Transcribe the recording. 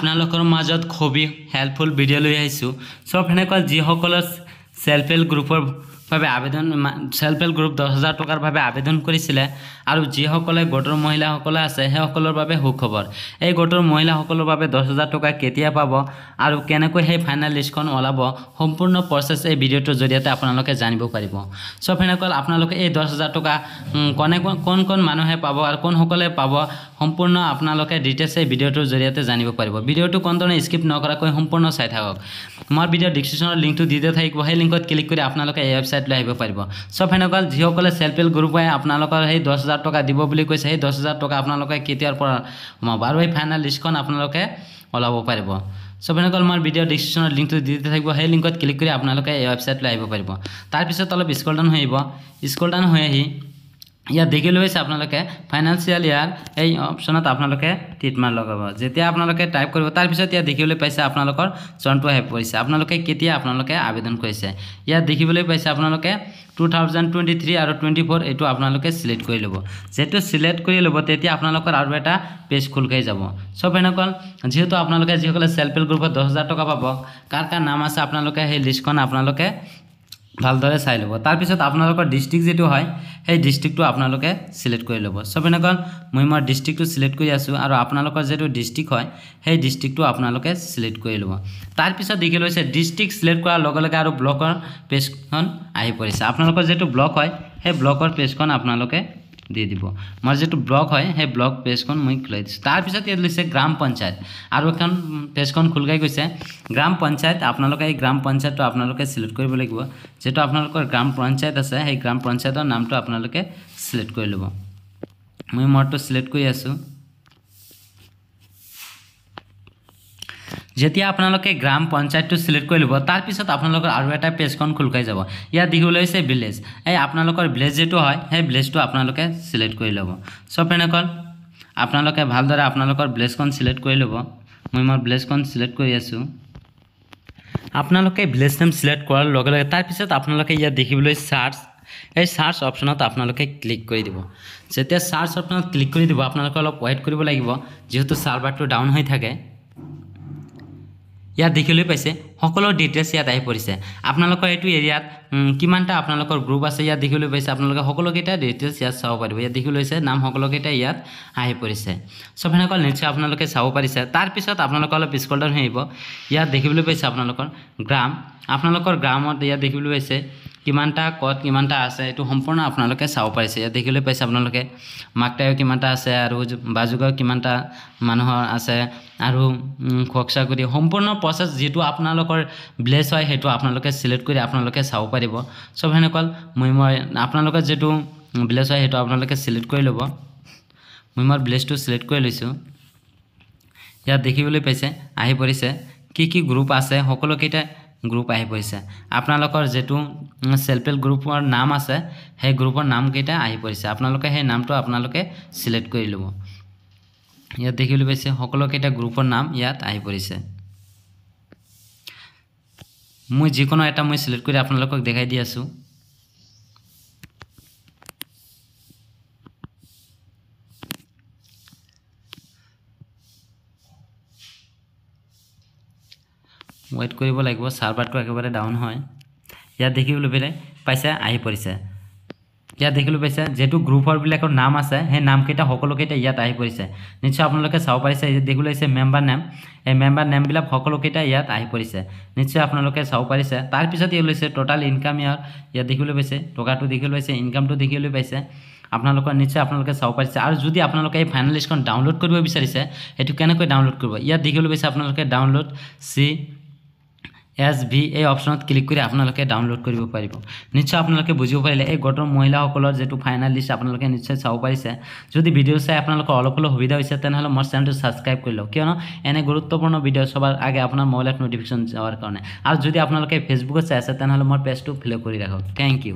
আপোনালোকৰ মাজত খুবই হেল্পফুল ভিডিও লৈ আহিছো সব হেনেকৈ যিসকলৰ সেলফ হেল্প গ্ৰুপৰ ভাবে আবেদন সেলফ হেল্প গ্ৰুপ 10000 টকাৰ ভাবে আবেদন কৰিছিলে আৰু যিসকলে গোটৰ মহিলাসকল আছে হেসকলৰ বাবে সুখবৰ এই গোটৰ মহিলাসকলৰ বাবে 10000 টকা কেতিয়া পাব আৰু কেনেকৈ হে ফাইনাল লিষ্টখন ওলাব সম্পূৰ্ণ প্ৰসেস এই ভিডিওটোৰ জৰিয়তে আপোনালোকে জানিব পাৰিব সব হেনেকৈ আপোনালোকে এই 10000 টকা কোন মানুহে পাব আৰু কোন সকলে পাব সম্পূৰ্ণ আপোনালোকে ডিটেইলছ এই ভিডিওটোৰ জৰিয়তে জানিব পাৰিব ভিডিওটো কোনধৰণে স্কিপ নকৰাকৈ সম্পূৰ্ণ চাই থাকক মোৰ ভিডিও ডেসক্ৰিপচনৰ লিংকটো দি দিয়া থাকিব সেই লিংকত ক্লিক কৰি আপোনালোকে এই ওয়েবসাইট লৈ আহিব পাৰিব সব হেনেকৈ যিসকলে সেলফ হেল্প গ্ৰুপে আপোনালোকৰ এই 10000 টকা দিব বুলি কৈছে এই 10000 টকা আপোনালোকে কেতিয়াৰ পৰা সোমাব আৰু এই ফাইনাল লিষ্টখন আপোনালোকে ওলাব পাৰিব সব হেনেকৈ মোৰ ভিডিও ডেসক্ৰিপচনৰ লিংকটো দি দিয়া থাকিব সেই লিংকত ক্লিক কৰি আপোনালোকে এই ওয়েবসাইট লৈ আহিব পাৰিব তাৰ পিছত অলপ স্ক্ৰল ডাউন হৈ আহি ইয়া দেখি লৈছে আপোনালোকে ফাইনান্সিয়াল ইয়াৰ এই অপচনত আপোনালোকে টিক মাৰ লগাব যেতিয়া আপোনালোকে টাইপ কৰিব তাৰ পিছত ইয়া দেখিবলৈ পাইছে আপোনালোকৰ চনটো আহি পৰিছে আপোনালোকে কেতিয়া আপোনালোকে আবেদন কৰিছে ইয়া দেখিবলৈ পাইছে আপোনালোকে 2023 আৰু 24 এটো আপোনালোকে সিলেক্ট কৰি লব যেটো সিলেক্ট কৰি লব তেতিয়া আপোনালোকৰ আৰু এটা পেজ খুল খাই যাব সব হেনকল যেহেতু আপোনালোকে যিসকলে সেলফ হেল্প গ্ৰুপত 10000 টকা পাব কাৰ নাম আছে আপোনালোকে সেই লিষ্টখন আপোনালোকে ভালদৰে চাই লব তাৰ পিছত আপোনালোকৰ ডিস্ট্ৰিক্ট যেটো হয় সেই ডিস্ট্ৰিক্টটো আপোনালোকে সিলেক্ট কৰি লব সব হেনকল মই মোৰ ডিস্ট্ৰিক্টটো সিলেক্ট কৰি আছো আৰু আপোনালোকৰ যেটো ডিস্ট্ৰিক্ট হয় সেই ডিস্ট্ৰিক্টটো আপোনালোকে সিলেক্ট কৰি লব তাৰ পিছত দেখি লৈছে ডিস্ট্ৰিক্ট সিলেক্ট কৰাৰ লগে লগে আৰু ব্লকৰ পেজখন আহি পৰিছে আপোনালোকৰ যেটো ব্লক হয় সেই ব্লকৰ পেজখন আপোনালোকে দি দিব মোৰ যেটো ব্লক হয় সেই ব্লক পেজখন মই খুলাই দিছো তাৰ পিছত ইয়াত লৈছে গ্ৰাম পঞ্চায়ত আৰু এখন পেজখন খুলগাই গৈছে গ্ৰাম পঞ্চায়ত আপোনালোকে এই গ্ৰাম পঞ্চায়তটো আপোনালোকে সিলেক্ট কৰিব লাগিব যেটো আপোনালোকৰ গ্ৰাম পঞ্চায়ত আছে সেই গ্ৰাম পঞ্চায়তৰ নামটো আপোনালোকে সিলেক্ট কৰি লব মই মোৰটো সিলেক্ট কৰি আছো যেতিয়া আপোনালোকে গ্ৰাম পঞ্চায়তটো সিলেক্ট কৰি লব তাৰ পিছত আপোনালোকৰ আৰু এটা পেজখন খুলকাই যাব ইয়া দিবলৈ আছে ভিলেজ এই আপোনালোকৰ ভিলেজ যেটো হয় সেই ভিলেজটো আপোনালোকে সিলেক্ট কৰি লব সব হেনকল আপোনালোকে ভালদৰে আপোনালোকৰ ভিলেজখন সিলেক্ট কৰি লব মই মোৰ ভিলেজখন সিলেক্ট কৰি আছো আপোনালোকে ভিলেজ নেম সিলেক্ট কৰাৰ লগে লগে তাৰ পিছত আপোনালোকে ইয়া দেখিবলৈ সাৰ্চ এই সাৰ্চ অপচনত আপোনালোকে ক্লিক কৰি দিব যেতিয়া সাৰ্চ অপচনত ক্লিক কৰি দিব আপোনালোকে অলপ ওয়েট কৰিব লাগিব যেহেতু সাৰ্ভাৰটো ডাউন হৈ থাকে ইয়া দেখিলৈ পাইছে সকলো ডিটেইলছ ইয়াত আহি পৰিছে আপোনালোকৰ এটো এৰিয়াত কিমানটা আপোনালোকৰ গ্ৰুপ আছে ইয়া দেখিলৈ পাইছে আপোনালোকে সকলো কেইটা ডিটেইলছ ইয়াত চাব পাৰিব ইয়া দেখিলৈ আছে নাম সকলো কেইটা ইয়াত আহি পৰিছে সব হেনকল নিশ্চয় আপোনালোকে চাব পাৰিছে তাৰ পিছত আপোনালোকৰ অলপ স্ক্ৰল ডাউন হৈ আহিব ইয়াত দেখিবলৈ পাইছে আপোনালোকৰ গ্ৰাম আপোনালোকৰ গ্ৰামত ইয়া দেখিবলৈ পাইছে কিমানটা কত কিমানটা আছে এটো সম্পূৰ্ণ আপোনালোকে চাব পাৰিছে ইয়া দেখিলৈ পাইছে আপোনালোকে মাকটায় কিমানটা আছে আৰু বাজুগাঁও কিমানটা মানুহৰ আছে আৰু খোকসাগুৰি সম্পূৰ্ণ প্ৰসেস যেটো আপোনালোকৰ ভিলেজ হয় হেটো আপোনালোকে সিলেক্ট কৰি আপোনালোকে চাব পাৰিব সব হেনকল মই আপোনালোকৰ যেটো ভিলেজ হয় হেটো আপোনালোকে সিলেক্ট কৰি লব মই মোৰ ভিলেজটো সিলেক্ট কৰি লৈছো ইয়াত দেখিবলৈ পাইছে আহি পৰিছে কি গ্ৰুপ আছে সকলো কেইটা গ্ৰুপ আহি পৰিছে আপোনালোকৰ যেটো সেলফ হেল্প গ্ৰুপৰ নাম আছে সেই গ্ৰুপৰ নাম কেইটা আহি পৰিছে আপোনালোকে সেই নামটো আপোনালোকে সিলেক্ট কৰি লব ইয়াত দেখিবলৈ পাইছে সকলো কেইটা গ্ৰুপৰ নাম ইয়াত আহি পৰিছে মই যিকোনো এটা মই সিলেক্ট কৰি আপোনালোকক দেখাই দি আছো ওয়েট কৰিব লাগিব সাৰ্ভাৰটো একেবাৰে ডাউন হয় ইয়াত দেখিবলৈ পাইছে আহি পৰিছে ইয়াত দেখিবলৈ পাইছে যেটো গ্ৰুপৰ বিলাকৰ নাম আছে সেই নাম কেইটা সকলো কেইটা ইয়াত আহি পৰিছে নিশ্চয় আপোনালোকে চাব পাৰিছে দেখিবলৈ আছে মেম্বাৰ নেম এই মেম্বাৰ নেম বিলাক সকলো কেইটা ইয়াত আহি পৰিছে নিশ্চয় আপোনালোকে চাব পাৰিছে তাৰ পিছত ইয়া লৈছে টোটাল ইনকাম ইয়াত দেখিবলৈ পাইছে টকাটো দেখিবলৈ পাইছে ইনকামটো দেখিবলৈ পাইছে আপোনালোকৰ নিশ্চয় আপোনালোকে চাব পাৰিছে আৰু যদি আপোনালোকে এই ফাইনাল লিষ্টখন ডাউনলোড কৰিব বিচাৰিছে এটো কেনেকৈ ডাউনলোড কৰিব ইয়াত দেখিবলৈ পাইছে আপোনালোকে ডাউনলোড SV এই অপশনত ক্লিক কৰি আপোনালোকে ডাউনলোড কৰিব পাৰিব নিশ্চয় আপোনালোকে বুজিব পাৰিলে এই গোটৰ মহিলাসকলৰ যেটো ফাইনাল লিষ্ট আপোনালোকে নিশ্চয় চাব পাৰিছে যদি ভিডিও চাই আপোনালোকৰ অলপ সুবিধা হৈছে তেনেহলে মোৰ চেনেলটো সাবস্ক্ৰাইব কৰি লওক কিয়নো এনে গুৰুত্বপূৰ্ণ ভিডিও সবাৰ আগে আপোনাৰ মোবাইলত নোটিফিকেশন যাওয়াৰ কাৰণে আৰু যদি আপোনালোকে ফেসবুকত চাই আছে তেনেহলে মোৰ পেজটো ফলো কৰি ৰাখক থ্যাংক ইউ